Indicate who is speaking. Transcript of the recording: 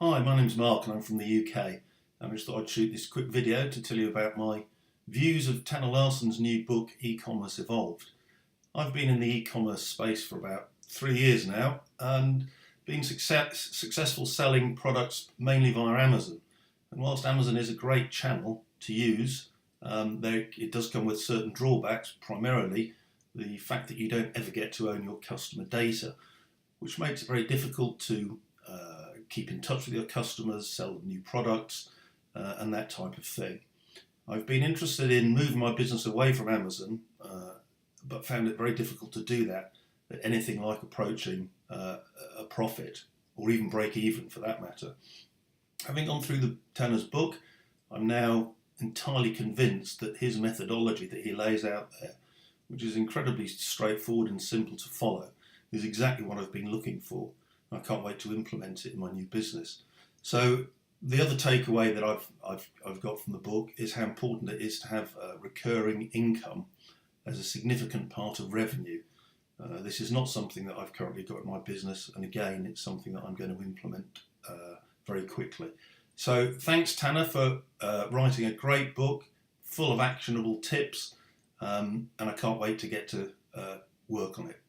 Speaker 1: Hi, my name's Mark and I'm from the UK. I just thought I'd shoot this quick video to tell you about my views of Tanner Larsson's new book, Ecommerce Evolved. I've been in the e-commerce space for about 3 years now and been successful selling products mainly via Amazon. And whilst Amazon is a great channel to use, it does come with certain drawbacks, primarily the fact that you don't ever get to own your customer data, which makes it very difficult to keep in touch with your customers, sell new products, and that type of thing. I've been interested in moving my business away from Amazon, but found it very difficult to do that at anything like approaching a profit, or even break even for that matter. Having gone through the Tanner's book, I'm now entirely convinced that his methodology that he lays out there, which is incredibly straightforward and simple to follow, is exactly what I've been looking for. I can't wait to implement it in my new business. So the other takeaway that I've got from the book is how important it is to have recurring income as a significant part of revenue. This is not something that I've currently got in my business, and again, it's something that I'm going to implement very quickly. So thanks, Tanner, for writing a great book full of actionable tips, and I can't wait to get to work on it.